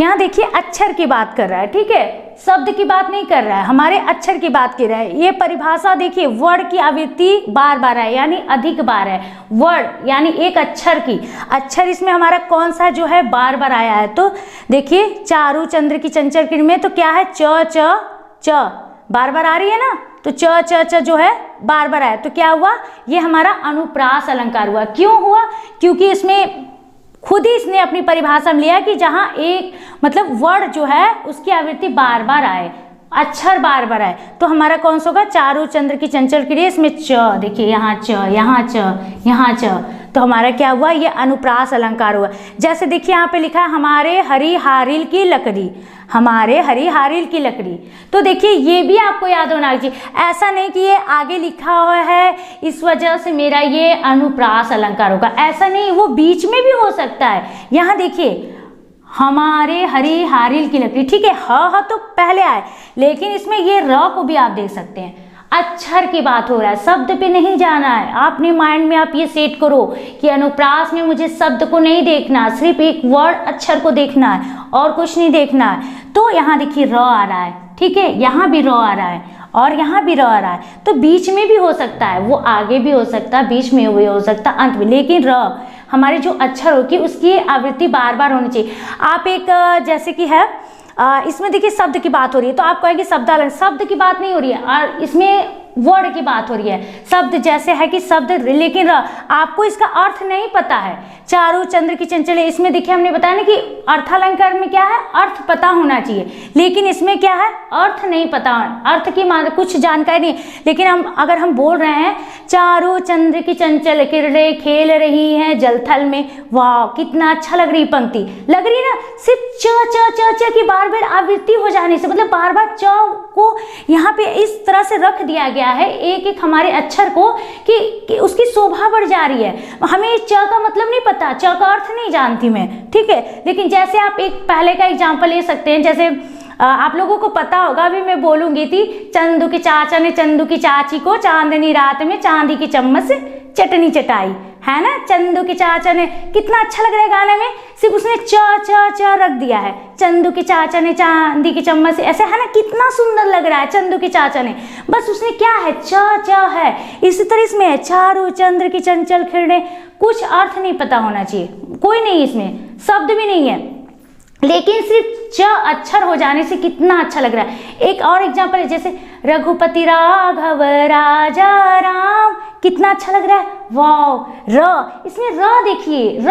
यहाँ देखिए अक्षर की बात कर रहा है, ठीक है, शब्द की बात नहीं कर रहा है, हमारे अक्षर की बात कर रहा है। ये परिभाषा देखिए, वर्ड की आवृत्ति बार बार है यानी अधिक बार है। वर्ड यानी एक अक्षर की, अक्षर इसमें हमारा कौन सा जो है बार बार आया है। तो देखिए चारू चंद्र की चंचल किरण में तो क्या है, च च च बार बार आ रही है ना, तो च च च जो है बार बार आया। तो क्या हुआ, ये हमारा अनुप्रास अलंकार हुआ। क्यों हुआ, क्योंकि इसमें खुद ही इसने अपनी परिभाषा में लिया कि जहां एक मतलब वर्ड जो है उसकी आवृत्ति बार बार आए, अक्षर बार बार आए। तो हमारा कौन सा होगा, चारू चंद्र की चंचल क्रिया, इसमें च, देखिए यहाँ च, यहाँ च, यहाँ च, तो हमारा क्या हुआ, ये अनुप्रास अलंकार हुआ। जैसे देखिए यहाँ पे लिखा है हमारे हरी हारिल की लकड़ी, हमारे हरी हारिल की लकड़ी। तो देखिए ये भी आपको याद होना चाहिए, ऐसा नहीं कि ये आगे लिखा हुआ है इस वजह से मेरा ये अनुप्रास अलंकार होगा, ऐसा नहीं, वो बीच में भी हो सकता है। यहाँ देखिए हमारे हरी हारिल की लकड़ी, ठीक है, ह तो पहले आए, लेकिन इसमें ये र को भी आप देख सकते हैं। अक्षर की बात हो रहा है, शब्द पे नहीं जाना है। आपने माइंड में आप ये सेट करो कि अनुप्रास में मुझे शब्द को नहीं देखना, सिर्फ एक वर्ड अक्षर को देखना है और कुछ नहीं देखना है। तो यहाँ देखिए र आ रहा है, ठीक है, यहाँ भी र आ रहा है और यहाँ भी र आ रहा है। तो बीच में भी हो सकता है, वो आगे भी हो सकता है, बीच में भी हो सकता है, अंत में, लेकिन र हमारे जो अक्षर होगी उसकी आवृत्ति बार बार होनी चाहिए। आप एक जैसे कि है इसमें देखिए शब्द की बात हो रही है, तो आप कहेंगे शब्द अलग, शब्द की बात नहीं हो रही है और इसमें वर्ड की बात हो रही है। शब्द जैसे है कि शब्द, लेकिन आपको इसका अर्थ नहीं पता है। चारू चंद्र की चंचल, इसमें देखिए हमने बताया ना कि अर्थालंकार में क्या है, अर्थ पता होना चाहिए, लेकिन इसमें क्या है, अर्थ नहीं पता, अर्थ की कुछ जानकारी नहीं। लेकिन अगर हम बोल रहे हैं चारू चंद्र की चंचल किरणें खेल रही हैं जलथल में, वाह कितना अच्छा लग रही पंक्ति, लग रही है ना, सिर्फ च च च च की बार बार आवृत्ति हो जाने से, मतलब बार बार च को यहाँ पे इस तरह से रख दिया गया है एक एक हमारे अक्षर को कि उसकी शोभा बढ़ जा रही है। हमें च का मतलब नहीं पता, च का अर्थ नहीं जानती मैं, ठीक है। लेकिन जैसे आप एक पहले का एग्जांपल ले सकते हैं, जैसे आप लोगों को पता होगा, अभी मैं बोलूंगी थी, चंदू के चाचा ने चंदू की चाची को चांदनी रात में चांदी की चम्मच से चटनी चटाई, है ना। चंदू के चाचा ने, कितना अच्छा लग रहा है गाने में, सिर्फ उसने च च च रख दिया है, चंदू के चाचा ने चांदी की चम्मच से, ऐसे है ना, कितना सुंदर लग रहा है चंदू के चाचा ने, बस उसने क्या है, च च है। इसी तरह इसमें है चारू चंद्र की चंचल किरणें, कुछ अर्थ नहीं पता होना चाहिए, कोई नहीं, इसमें शब्द भी नहीं है, लेकिन सिर्फ च अक्षर हो जाने से कितना अच्छा लग रहा है। एक और एग्जांपल है, जैसे रघुपति राघव राजा राम, कितना अच्छा लग रहा है, वाह। र, इसमें र देखिए, र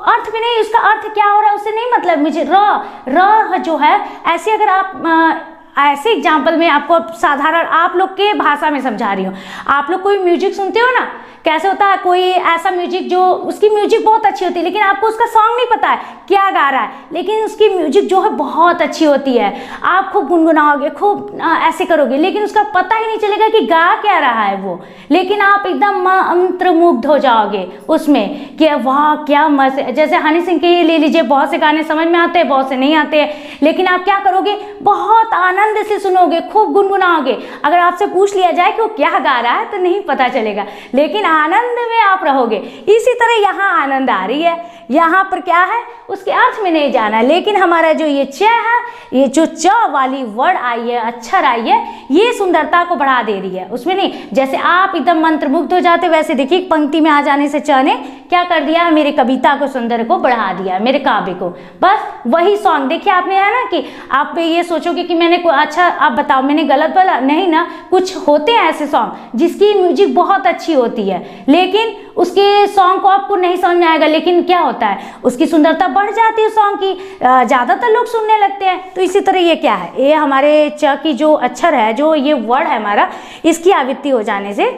अर्थ भी नहीं, उसका अर्थ क्या हो रहा है उससे नहीं मतलब मुझे, र जो है, ऐसे अगर आप ऐसे एग्जाम्पल में आपको साधारण आप लोग के भाषा में समझा रही हूँ। आप लोग कोई म्यूजिक सुनते हो ना, कैसे होता है, कोई ऐसा म्यूजिक जो उसकी म्यूजिक बहुत अच्छी होती है, लेकिन आपको उसका सॉन्ग नहीं पता है क्या गा रहा है, लेकिन उसकी म्यूजिक जो है बहुत अच्छी होती है, आप खूब गुनगुनाओगे, खूब ऐसे करोगे, लेकिन उसका पता ही नहीं चलेगा कि गा क्या रहा है वो, लेकिन आप एकदम मंत्रमुग्ध हो जाओगे उसमें कि वाह क्या मस्त। जैसे हनी सिंह के ले लीजिए, बहुत से गाने समझ में आते हैं, बहुत से नहीं आते हैं, लेकिन आप क्या करोगे, बहुत आनंद से सुनोगे, खूब गुनगुनाओगे। अगर आपसे पूछ लिया जाए कि वो क्या गा रहा है तो नहीं पता चलेगा, लेकिन आनंद में आप रहोगे। इसी तरह यहाँ आनंद आ रही है, यहाँ पर क्या है, उसके अर्थ में नहीं जाना, लेकिन हमारा जो ये च है, ये जो च वाली वर्ड आई है, अक्षर आई है, ये सुंदरता को बढ़ा दे रही है, उसमें नहीं। जैसे आप एकदम मंत्रमुग्ध हो जाते, वैसे देखिए पंक्ति में आ जाने से च ने क्या कर दिया, मेरी कविता को सुंदर को बढ़ा दिया, मेरे काव्य को, बस वही सॉन्ग। देखिए आपने है ना कि आप ये सोचोगे कि मैंने अच्छा, आप बताओ मैंने गलत बोला, नहीं ना, कुछ होते हैं ऐसे सॉन्ग जिसकी म्यूजिक बहुत अच्छी होती है, लेकिन उसके सॉन्ग को आपको नहीं समझ में आएगा, लेकिन क्या होता है, उसकी सुंदरता बढ़ जाती है सॉन्ग की, ज़्यादातर लोग सुनने लगते हैं। तो इसी तरह ये क्या है, ये हमारे च की जो अक्षर है, जो ये वर्ड है हमारा, इसकी आवृत्ति हो जाने से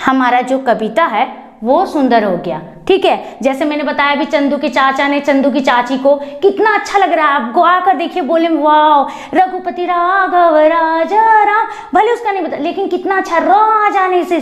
हमारा जो कविता है वो सुंदर हो गया, ठीक है। जैसे मैंने बताया भी, चंदू के चाचा ने चंदू की चाची को, कितना अच्छा लग रहा है, आप गा कर देखिए, बोले वाह रघुपति राघव राजा राम, भले उसका नहीं पता, लेकिन कितना अच्छा, र आ जाने से,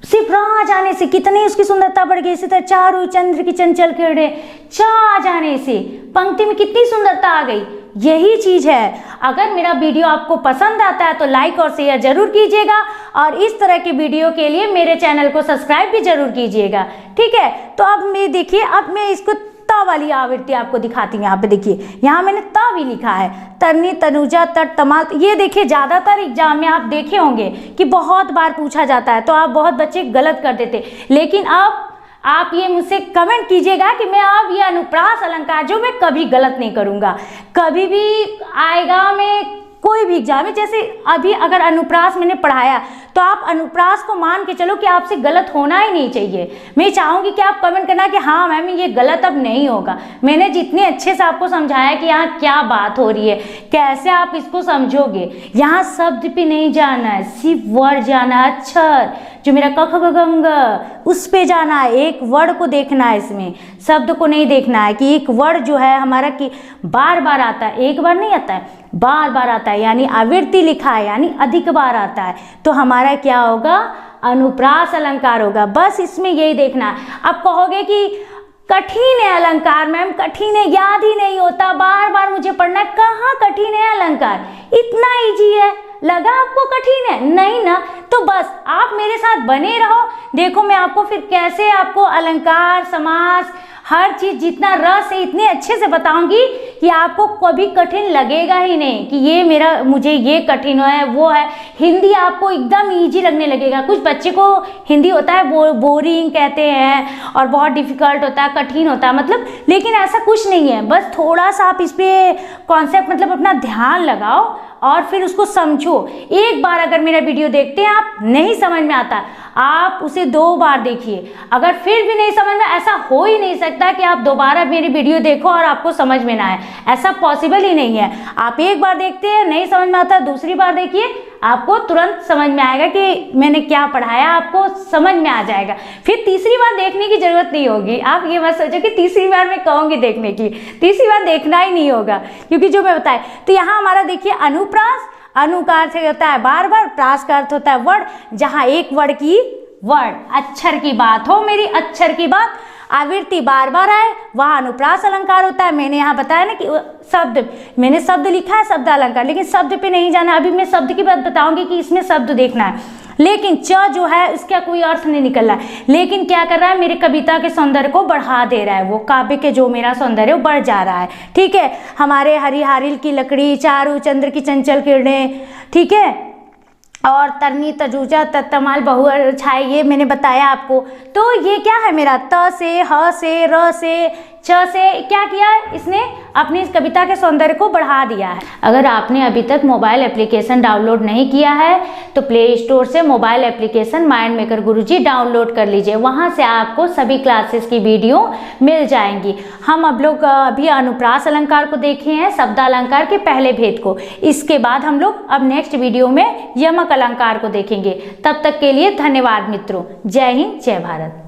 सिर्फ र आ जाने से कितनी उसकी सुंदरता बढ़ गई। इसी तरह चारू चंद्र की चंचल किरणें, च आ जाने से पंक्ति में कितनी सुंदरता आ गई। यही चीज है। अगर मेरा वीडियो आपको पसंद आता है तो लाइक और शेयर जरूर कीजिएगा, और इस तरह के वीडियो के लिए मेरे चैनल को सब्सक्राइब भी जरूर कीजिएगा, ठीक है। तो अब मैं देखिए, अब मैं इसको त वाली आवृत्ति आपको दिखाती हूँ। यहाँ पे देखिए, यहाँ मैंने त भी लिखा है, तरनी, तनुजा, तट, तमाल। ये देखिए ज़्यादातर एग्जाम में आप देखे होंगे कि बहुत बार पूछा जाता है, तो आप बहुत बच्चे गलत कर देते। लेकिन अब आप ये मुझसे कमेंट कीजिएगा कि मैं अब ये अनुप्रास अलंकार जो मैं कभी गलत नहीं करूँगा, कभी भी आएगा। मैं कोई भी एग्जाम में, जैसे अभी अगर अनुप्रास मैंने पढ़ाया तो आप अनुप्रास को मान के चलो कि आपसे गलत होना ही नहीं चाहिए। मैं चाहूँगी कि आप कमेंट करना कि हाँ मैम ये गलत अब नहीं होगा। मैंने जितने अच्छे से आपको समझाया कि यहाँ क्या बात हो रही है, कैसे आप इसको समझोगे। यहाँ शब्द पे नहीं जाना है, सिर्फ वर्ड जाना है, अक्षर जो मेरा क ख ग घ ङ उस पे जाना है, एक वर्ड को देखना है, इसमें शब्द को नहीं देखना है कि एक वर्ड जो है हमारा कि बार बार आता है, एक बार नहीं आता है, बार बार आता है, यानी आवृत्ति लिखा है यानी अधिक बार आता है, तो हमारा क्या होगा, अनुप्रास अलंकार होगा। बस इसमें यही देखना है। अब कहोगे कि कठिन है अलंकार मैम, कठिन है, याद ही नहीं होता, बार बार मुझे पढ़ना है। कहाँ कठिन है अलंकार, इतना इजी है। लगा आपको कठिन है? नहीं ना, तो बस आप मेरे साथ बने रहो। देखो मैं आपको फिर कैसे आपको अलंकार, समास, हर चीज जितना रस है इतने अच्छे से बताऊंगी कि आपको कभी कठिन लगेगा ही नहीं कि ये मुझे ये कठिन है वो है। हिंदी आपको एकदम इजी लगने लगेगा। कुछ बच्चे को हिंदी होता है बोरिंग कहते हैं और बहुत डिफिकल्ट होता है, कठिन होता है मतलब, लेकिन ऐसा कुछ नहीं है। बस थोड़ा सा आप इस पे कॉन्सेप्ट मतलब अपना ध्यान लगाओ और फिर उसको समझो। एक बार अगर मेरा वीडियो देखते हैं आप नहीं समझ में आता, आप उसे 2 बार देखिए। अगर फिर भी नहीं समझ में, ऐसा हो ही नहीं सकता कि आप दोबारा मेरी वीडियो देखो और आपको समझ में ना आए, ऐसा पॉसिबल ही नहीं है। आप एक बार देखते हैं नहीं समझ में आता, दूसरी बार देखिए, आपको तुरंत समझ में आएगा कि मैंने क्या पढ़ाया, आपको समझ में आ जाएगा। फिर तीसरी बार देखने की जरूरत नहीं होगी। आप ये मत सोचो कि तीसरी बार मैं कहूँगी देखने की, तीसरी बार देखना ही नहीं होगा, क्योंकि जो मैं बताए। तो यहाँ हमारा देखिए अनुप्रास, अनुकार से होता है बार बार, प्रास का अर्थ होता है वर्ड, जहाँ एक वर्ड अक्षर की बात हो, मेरी अक्षर की बात, आवृत्ति बार बार आए, वहाँ अनुप्रास अलंकार होता है। मैंने यहाँ बताया ना कि शब्द, मैंने शब्द लिखा है शब्द अलंकार, लेकिन शब्द पे नहीं जाना। अभी मैं शब्द की बात बताऊंगी कि इसमें शब्द देखना है, लेकिन च जो है उसका कोई अर्थ नहीं निकल रहा है, लेकिन क्या कर रहा है, मेरी कविता के सौंदर्य को बढ़ा दे रहा है। वो काव्य के जो मेरा सौंदर्य वो बढ़ जा रहा है। ठीक है, हमारे हरिहारिल की लकड़ी, चारू चंद्र की चंचल किरणें, ठीक है, और तरनी, तजुजा, तमाल, बहु छाए, ये मैंने बताया आपको। तो ये क्या है मेरा, त से, ह से, र से, च से क्या किया है, इसने अपनी इस कविता के सौंदर्य को बढ़ा दिया है। अगर आपने अभी तक मोबाइल एप्लीकेशन डाउनलोड नहीं किया है तो प्ले स्टोर से मोबाइल एप्लीकेशन माइंड मेकर गुरुजी डाउनलोड कर लीजिए। वहां से आपको सभी क्लासेस की वीडियो मिल जाएंगी। हम अब लोग अभी अनुप्रास अलंकार को देखे हैं, शब्द अलंकार के पहले भेद को। इसके बाद हम लोग अब नेक्स्ट वीडियो में यमक अलंकार को देखेंगे। तब तक के लिए धन्यवाद मित्रों। जय हिंद, जय भारत।